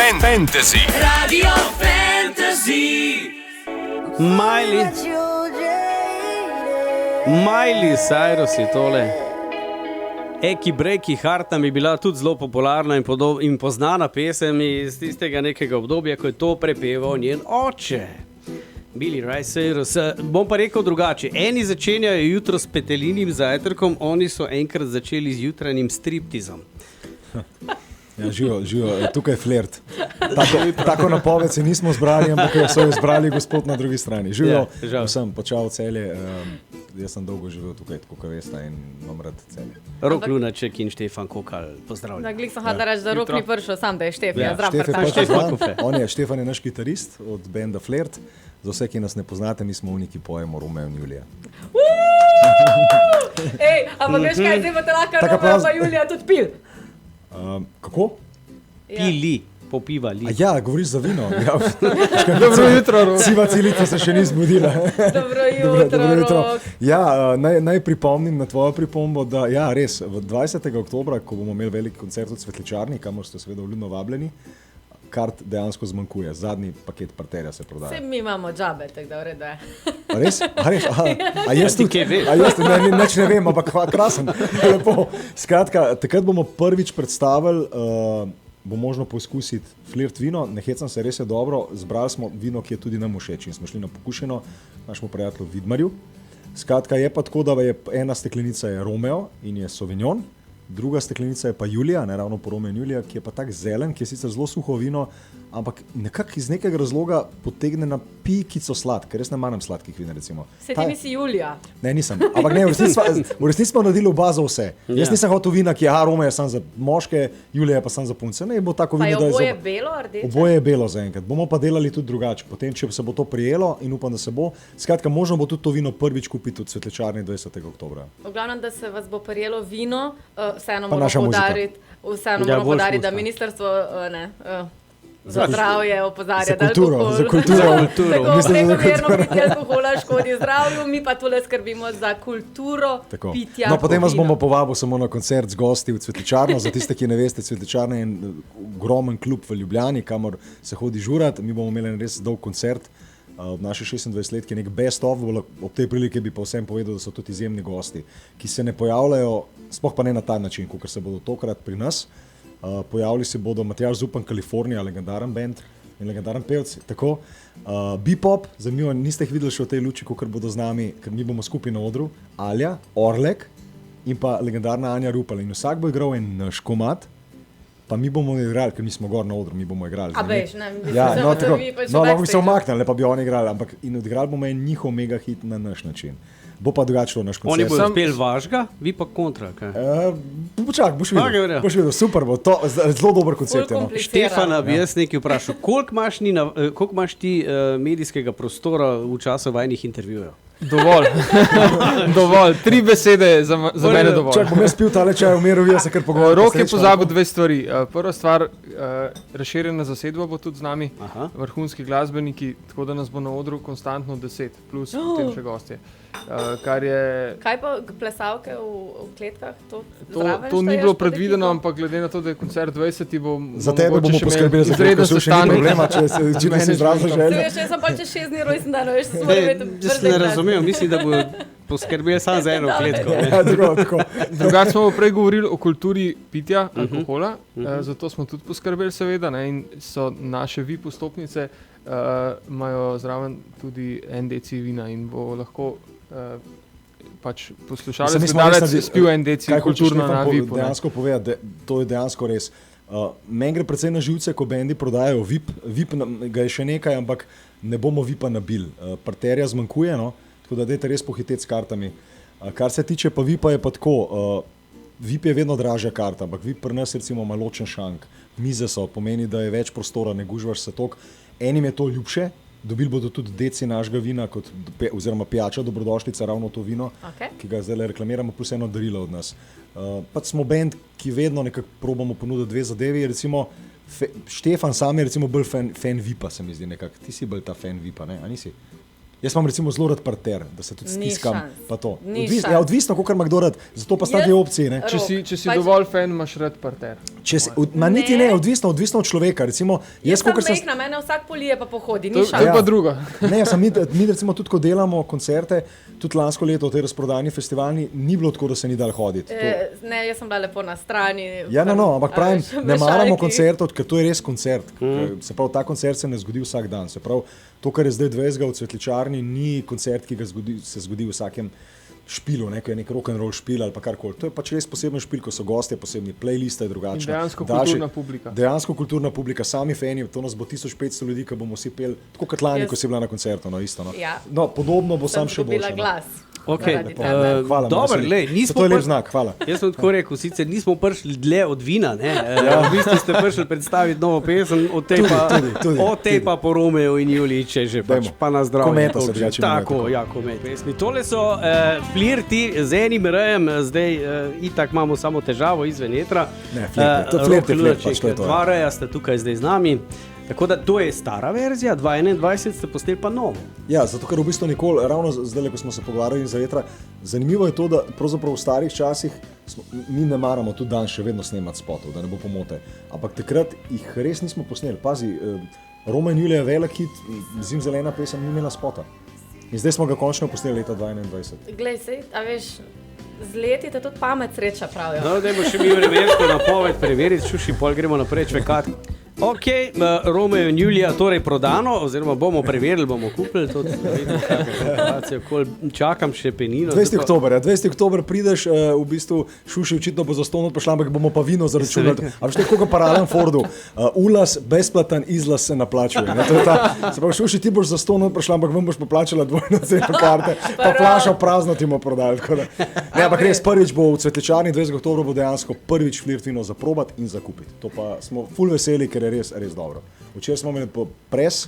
Fantasy. Radio Fantasy. Miley Cyrus je tole. Eki Breaki Heart nam je bila tudi zelo popularna in poznana pesem iz tistega nekega obdobja, ko je to prepeval njen oče. Billy Ray Cyrus. Bom pa rekel drugače. Eni začenjajo jutro s petelinim zajtrkom, oni so enkrat začeli z jutranjim striptizom. Ja, živo, tukaj je flirt. Tako napoved se nismo zbrali, ampak so jo zbrali gospod na drugi strani. Živo, sem počal Celje, jaz sem dolgo živel tukaj, tako kot veste, in imam rad Celje. Rok Lunaček in Štefan Kokal, pozdravljeni. Na glik sem hotel reči, da Rok ni prišel, sam da je Štefan. Štefan je naš kitarist od benda Flirt. Za vse, ki nas ne poznate, mi smo uniki pojemo Romeo in Julija. Ampak veš kaj, zdaj bote lahko Romeo pa Julija tudi pil. Kako? Pili, popivali. Ja, govoriš za vino. Ja. Dobro jutro, Rok. Siva celica se še ni zbudila. Dobro jutro, Rok. Ja, naj pripomnim na tvojo pripombo, da ja, res, v 20. oktobra, ko bomo imeli velik koncert v Cvetličarni, kamor ste seveda vljudno vabljeni, kart dejansko zmanjkuje. Zadnji paket parterja se prodaja. Vse mi imamo džabe, tako da vredo je. Res? A jaz tudi kaj vem? Nič ne vem, ampak krasen. Lepo. Skratka, takrat bomo prvič predstavili, bo možno poizkusiti Flirt vino. Ne hecam se, res je dobro. Zbrali smo vino, ki je tudi nam všeč in smo šli na pokušino našemu prijatelju Vidmarju. Skratka, je pa tako, da je ena steklenica je Romeo in je Sauvignon. Druga steklenica je pa Julija, ne ravno po Romeo in Julija, ki je pa tak zelen, ki je sicer zelo suho vino, ampak nekako iz nekega razloga potegne na pikico slad, ker res ne maram sladkih vin, recimo. Se ti misli Julija? Ne, nisem. Ampak ne, v resnici smo naredili oba za vse. Jaz nisem hotel vina, ki je Romeo je sam za moške, Julija je pa sam za punce. Ne, bo tako vino, da je oboje belo, rdeče? Oboje je belo zaenkrat. Bomo pa delali tudi drugače. Potem, če se bo to prijelo in upam, da se bo. Skratka, možno bo tudi to vino prvič kupiti v Cvetličarni 20. oktobra. V glavnem, da se vas bo prijelo vino, vseeno moramo podariti, da ministrstvo za zdravje opozarja, da alkohol za kulturo. Prekomerno pitje alkohola škodi zdravju, mi pa tole skrbimo za kulturo pitja. No, potem vas bomo povabili samo na koncert z gosti v Cvetličarno. Za tiste, ki ne veste, Cvetličarna je ogromen klub v Ljubljani, kamor se hodi žurat. Mi bomo imeli res dolg koncert. Ob naši 26 let, ki je nek best of, ob tej prilike bi pa vsem povedal, da so tudi izjemni gosti, ki se ne pojavljajo, sploh pa ne na ta način, kot se bodo tokrat pri nas. Pojavili se bodo Matjaž Zupan, Kalifornija, legendaren band in legendaren pevci. Tako, Bipop, zanimivo, niste jih videli še v tej luči, kot bodo z nami, ker mi bomo skupaj na odru, Alja, Orlek in pa legendarna Anja Rupel. In vsak bo igral en naš komad, pa mi bomo igrali, ker mi smo gor na odru, mi bomo igrali. A veš, ne, lahko bi se omaknili, pa bi oni igrali, ampak in odigrali bomo en njihov mega hit na naš način. Bo pa drugačilo naš koncert. Oni bodo speli vašega, vi pa kontra, kaj? Počak, boš videl, super bo, to zelo dober koncept. Štefana bi jaz nekaj vprašal, koliko imaš ti medijskega prostora v času vajnih intervjujev? Dovolj. 3 besede za mene dovolj. Čak, bom jaz pil tale čaj, umiral, jaz se kar pogovarjam. Rok je pozabil 2 stvari. Prva stvar, razširjena zasedba bo tudi z nami, vrhunski glasbeniki, tako da nas bo na odru konstantno 10, plus potem še gostje. Kaj pa plesavke v kletkah? To ni bilo predvideno, ampak glede na to, da je koncert 20, za tebe bomo poskrbeli, za tebe so še ni problema, če si zdravno želja. Jaz sem pa če 6 dni rojsten dan, veš, se moram ne razumel, mislim, da bo poskrbeli samo za eno kletko. Drugače smo prej govorili o kulturi pitja alkohola, zato smo tudi poskrbeli seveda, in so naše VIP vstopnice, imajo zraven tudi en deci vina in bo lahko pač poslušalec gledalec spil en deci kulturno na VIP-u. Dejansko povedati, to je dejansko res. Meni gre predvsem na živce, ko bendi prodajajo VIP. VIP ga je še nekaj, ampak ne bomo VIP-a nabili. Parterja zmanjkuje, no? Tako da dajte res pohiteti s kartami. Kar se tiče pa VIP-a je pa tako, VIP je vedno dražja karta, ampak VIP pri nas recimo ima ločen šank. Mize so, pomeni, da je več prostora, ne gužvaš se toliko. Enim je to ljubše, dobili bodo tudi deci našega vina, oziroma pijača, dobrodošlica, ravno to vino, ki ga zdaj reklamiramo, plus eno darilo od nas. Pač smo band, ki vedno nekako probamo ponuditi 2 zadevi, recimo Štefan sam je recimo bolj fan VIP-a, se mi zdi nekako. Ti si bolj ta fan VIP-a, ne? A nisi? Jaz imam recimo zelo rad parter, da se tudi stiskam. Pa to. Odvisno, kolikor ima kdo rad, zato pa sta 2 opcije. Ne? Če si dovolj fan, imaš rad parter. Niti ne, odvisno od človeka. Recimo, jaz sem na mene vsak polije, pa pohodi. To je pa drugo. Ne, mi recimo tudi, ko delamo koncerte, tudi lansko leto v tej razprodajni festivalni, ni bilo tako, da se ni dal hoditi. Ne, jaz sem bila lepo na strani. Ja, ampak pravim, ne maramo koncertov, ker to je res koncert. Se pravi, ta koncert se ne zgodi vsak dan. Se pravi, to, kar je zdaj 20. v Cvetličarni, ni koncert, ki se zgodi v vsakem špilu, ko je nek rock'n'roll špil ali pa karkoli. To je pač res poseben špil, ko so gostje, posebni playliste je drugačna. Dejansko kulturna publika, sami fani, to nas bo 1500 ljudi, ki bomo vsi peli, tako kot lani, ko si bila na koncertu, isto. Ja. No, podobno bo sam še boljše. Okay. Hvala, dobro, nismo to je lep znak, hvala. Jaz sem tako rekel, sicer nismo prišli dlje od vina, v bistvu ste prišli predstaviti novo pesem, od tej pa po Romeo in Juliji, če že pa na zdravje. Kometa se drugače imenuje. Tako, ja, kometa. Tole so flirti z enim rejem, zdaj itak imamo samo težavo izven etra. Ne, flirt, dva reja ste tukaj zdaj z nami. Tako da to je stara verzija, 2021 ste posneli pa novo. Ja, zato ker v bistvu nikoli, ravno zdaj, ko smo se pogovarjali za vetra, zanimivo je to, da pravzaprav v starih časih mi ne maramo tudi dan še vedno snemati spotov, da ne bo pomote. Ampak takrat jih res nismo posneli. Pazi, Roma in Julija je velik hit, Zimzelena pesem ni imela spota. In zdaj smo ga končno posneli leta 2021. Glej, sej, a veš, z leti te tudi pamet sreča pravijo. No, dajmo še mi vremensko napoved preveriti, šuši, pol gremo naprej čvekat. Ok, Romeo in Julija torej prodano, oziroma bomo preverili, bomo kupili to, čakam še penino. 20. oktober prideš, v bistvu Šuši očitno bo za stonot prišla, ampak bomo pa vino zaračunali. A veš, koliko paralelno Fordu, ulaz, besplatan izlaz se naplačuje. Se pravi, Šuši, ti boš za stonot prišla, ampak vam boš poplačala dvojno ceno karte, pa flašo prazno ti bomo prodali. Ne, ampak res prvič bo v Cvetličarni, 20. oktobra bo dejansko prvič flirt vino zaprobati in zakupiti. To pa smo ful veseli, ker je res dobro. Včeraj smo imeli pres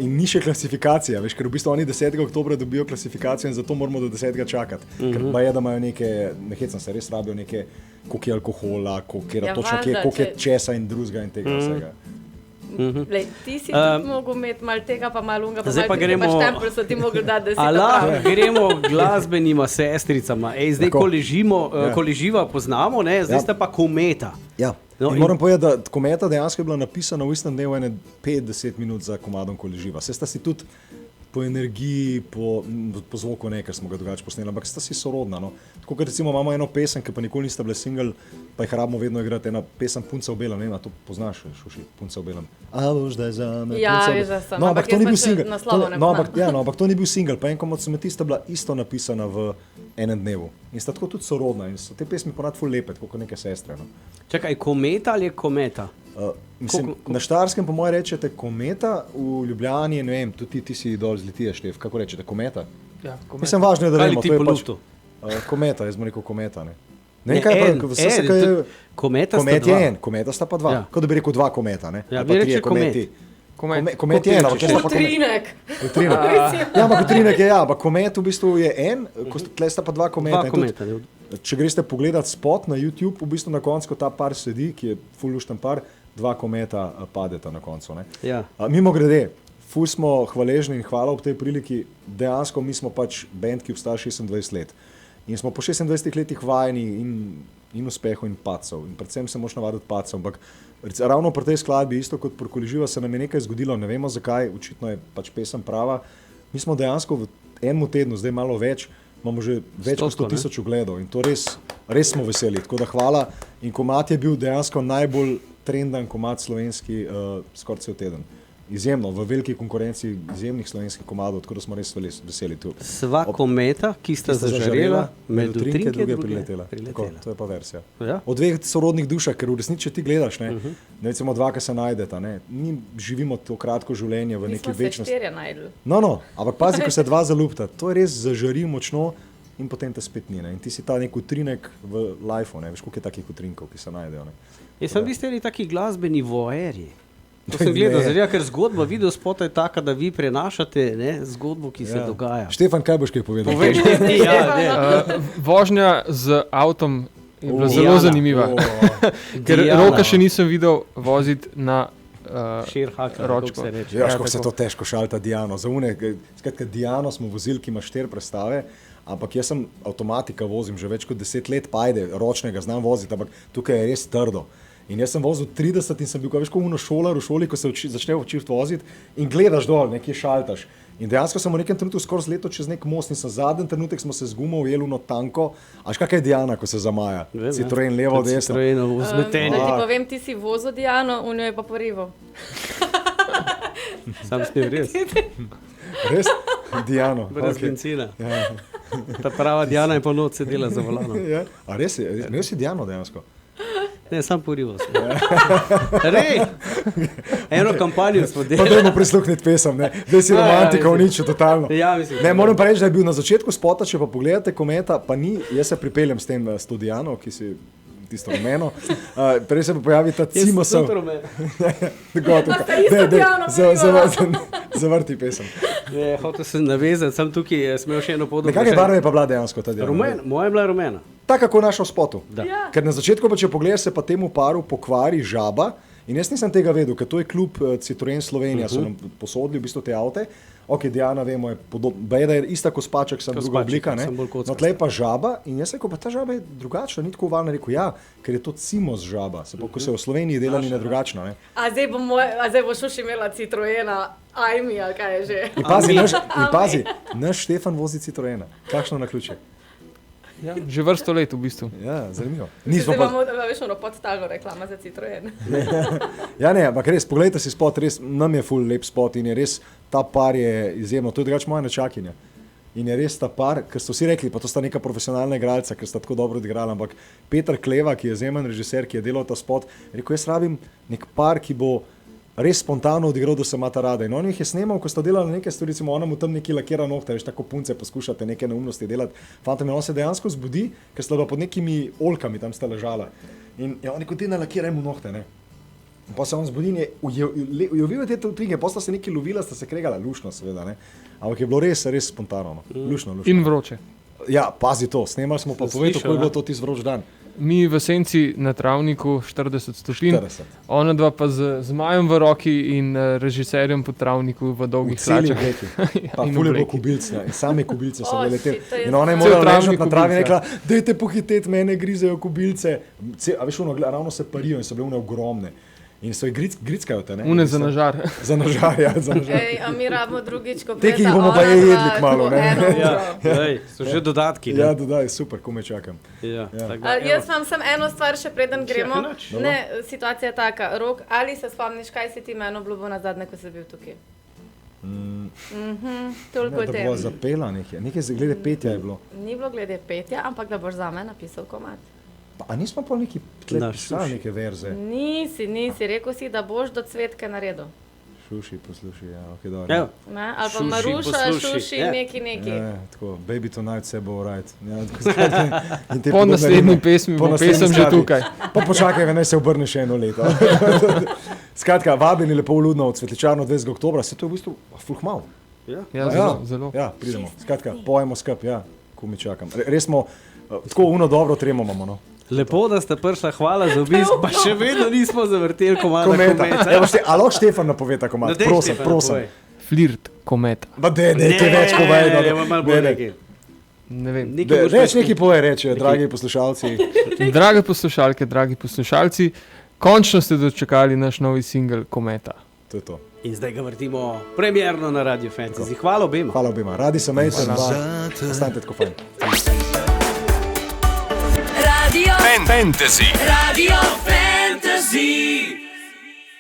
in ni še klasifikacija, veš, ker v bistvu oni 10. oktobra dobijo klasifikacijo in zato moramo do 10. čakati. Ker pa je, da imajo neke, nehecam se, res rabijo neke, koliko je alkohola, koliko je česa in drugega in tega vsega. Lej, ti si tudi mogel imeti malo tega, pa malo unga, pa malo gremo, pa štempel so ti mogli dati, da si napravil. Gremo glasbenima sestricama. Zdaj, ko leživa poznamo, zdaj sta pa Kometa. Ja. No, moram povedati, da Kometa dejansko je bila napisana v istem dnevu 5-10 minut za komadom, ko leživa. Vse sta si tudi po energiji, po zvoku ker smo ga drugače posneli, ampak sta si sorodna. No. Tako kot recimo imamo eno pesem, ki pa nikoli nista bila single, pa jih rabimo vedno igrati, ena pesem Punca v belem, ne vem, to poznaš, Šuši, Punca v belem. A boš zdaj za me, ja, Punca v belem. No, ampak to ni bil single. Ampak to ni bil single, pa en komad Smeti sta bila isto napisana v enem dnevu. In sta tako tudi sorodna in so te pesmi ponad ful lepe, tako kot neke sestre. No. Čakaj, Kometa ali je Kometa? Na Štajerskem po moje rečete Kometa, v Ljubljani, ne vem, tudi ti si dol z Litije, Štef, kako rečete, Kometa? Ja, Kometa. Mislim, važno je, da vemo, to je pač Kometa, jaz bom rekel Kometa, ne. Ne, kaj Kometa sta pa dva, kot da bi rekel dva Kometa, ne. Ja, bi reče Kometi. Komet je eno, ker sta pa Utrinek. Ja, ampak utrinek je, ampak Komet v bistvu je en, tle sta pa dva Kometa. Če greste pogledat spot na YouTube, v bistvu na koncu, ko ta par sedi, ki je ful lušten par, dva Kometa padeta na koncu. Ja. Mimo grede, ful smo hvaležni in hvala ob tej priliki, dejansko mi smo pač band, ki obstaja 26 let. In smo po 26 letih vajeni in uspehov in pacov. In predvsem se moš navaditi pacov, ampak ravno pri tej skladbi, isto kot pri Koliživa, se nam je nekaj zgodilo, ne vemo zakaj, očitno je pač pesem prava. Mi smo dejansko v enem tednu, zdaj malo več, imamo že več kot 100 000 ogledov in to res smo veseli. Tako da hvala. In komad je bil dejansko najbolj trendan komad slovenski skoraj cel teden. Izjemno, v veliki konkurenci izjemnih slovenskih komadov, tako da smo res veseli tu. Sva Kometa, ki sta zažarela, med utrinke druge priletela. To je pa versija. Ja? O dveh sorodnih dušah, ker v resnici, če ti gledaš, ne recimo dva, ki se najdeta, mi živimo to kratko življenje v neki večnosti. Mi smo se štirje najdli. No, ampak pazi, ko se dva zaljubita, to je res zažari močno in potem te spet ni. In ti si ta nek utrinek v lifeu, veš, koliko je takih utrinkov, ki se najdejo. Jaz sem bili taki glasbeni voerji. To sem gledal, ker zgodba videospota je taka, da vi prenašate zgodbo, ki se dogaja. Štefan, kaj boš kaj povedal? Vožnja z avtom je bila zelo zanimiva. Ker Roka še nisem videl voziti na ročko. Ja, kako se to težko šalta Diano. Skratka, Diano smo vozili, ki ima 4 prestave, ampak jaz sem avtomatika vozim že več kot 10 let, pa ajde, ročnega znam voziti, ampak tukaj je res trdo. In jaz sem vozil 30 in sem bil, veš, kot šolar v šoli, ko se začne učiti voziti in gledaš dol, nekje šaltaš. In dejansko sem v nekem trenutku skoraj leto čez nek most in sem zadnji trenutek smo se z gumo ujeli v tanko. Až kakaj je Diana, ko se zamaja? Citroen levo, desno. Citroen vzmetenje. Da ti povem, ti si vozil Diano, v njo je pa porival. Sam s tem res. Res? Diano. Brez benzina. Ta prava Diana je pa noč sedela za volanom. A res je? Imel si Diano dejansko? Ne, sam porival sem. Rej! Eno kampanjo smo delali. Pa dajmo prisluhniti pesem, ne? Zdaj si romantika uničil totalno. Ja, mislim. Ne, moram pa reči, da je bil na začetku spota, če pa pogledate Kometa, pa ni, jaz se pripeljem s tem s to Diano, ki si tisto rumeno. Prej se pa pojavi ta Cimosov. Zavrti pesem. Hotel sem navezati, sem tukaj smel še eno podobno. Nekakve barve je pa bila dejansko ta Diana? Moja je bila rumena. Tako kako našel v spotu. Ja. Ker na začetku pa če pogledaš, se pa temu paru pokvari žaba in jaz nisem tega vedel, ker to je klub Citroen Slovenija, so nam posodili v bistvu te avte. Ok, Diana, vemo, je da je ista kot Spaček, sem druga oblika, ne? No, tlej pa žaba in jaz rekel, pa ta žaba je drugačna, ni tako ovalna, rekel, ja, ker je to Cimos žaba, se pa, ko se v Sloveniji delali ne drugačno, ne? A zdaj bo še imela Citroena, Ajmi, ali kaj je že? In pazi, naš Štefan vozi Citroena, kakšno naključje. Ja, že vrsto let v bistvu. Ja, zanimivo. Zdaj imamo, veš, ono podstalno reklama za Citroen. Ja, ne, ampak res, pogledajte si spot, res nam je ful lep spot in je res, ta par je izjemno, to je drugače moja nečakinja. In je res ta par, ker so vsi rekli, pa to sta neka profesionalna igralca, ker sta tako dobro odigrala, ampak Peter Kleva, ki je izjemen režiser, ki je delal ta spot, rekel, jaz rabim nek par, ki bo res spontano odigral, da se imata rada. In on jih je snemal, ko sta delali nekaj stvari, recimo ona mu tam neki lakira nohte, veš, tako punce poskušate neke neumnosti delati. Fantom, in on se dejansko zbudi, ker sta pod nekimi oljkami tam sta ležala. In je on rekel, ti nalakiraj mu nohte, ne. In pa se on zbudi in je ujovil te trige, pa sta se neki lovila, sta se kregala, lušno seveda, ne. Ampak je bilo res spontano, no. Lušno. In vroče. Ja, pazi to, snemali smo pa povedal, kako je bilo to tisti vroč dan. Mi v senci na travniku 40 stopinj, ona dva pa z zmajem v roki in režiserjem po travniku v dolgih hlačah. Pa ful je bilo kubilca in same kubilce so bile te. In ona je morala ležati na travi in rekla, dajte pohiteti, mene grizejo kubilce. A veš, ravno se parijo in so bile one ogromne. In so jih grickajo te, ne? Une za nažar. Za nažar, ja, za nažar. A mi rabimo drugič, ko Te, ki jih bomo pa jedli kmalu, ne? So že dodatki, ne? Ja, dodaj, super, ko me čakam. Jaz vam sem eno stvar še preden gremo. Ne, situacija je taka. Rok, ali se spomniš, kaj si ti meni obljubil nazadnje, ko si bil tukaj? Toliko o tem. Da bo zapela nekaj glede petja je bilo. Ni bilo glede petja, ampak da boš zame napisal komad. A nismo pa neki pisali neke verze? Nisi, rekel si, da boš do Cvetke naredil. Šuši, posluši, ja, ok, dobro. Ali pa Maruša, šuši, neki. Ja, tako, baby tonight se bo right. Po naslednji pesmi bo pesem že tukaj. Pa počakaj, naj se obrne še eno leto. Skratka, vabljeni lepo vljudno v Cvetličarno 20. oktobra, se to je v bistvu fulhmal. Ja, zelo. Ja, pridemo. Skratka, pojemo skup, ja, ko mi čakam. Res smo, tako dobro tremo imamo, no. Lepo, da ste prišla, hvala za obisk, pa še vedno nismo zavrteli Kometa. Alo Štefan napoved ta komad, prosim. Flirt Kometa. Ba nekaj več povej. Ne vem. Reč nekaj povej, reče, dragi poslušalci. Drage poslušalke, dragi poslušalci, končno ste dočekali naš novi singel Kometa. To je to. In zdaj ga vrtimo premierno na Radio Fantasy. Hvala obema. Hvala obema. Radi se mejte, ostanite tako fajn. Radio Fantasy. Radio Fantasy.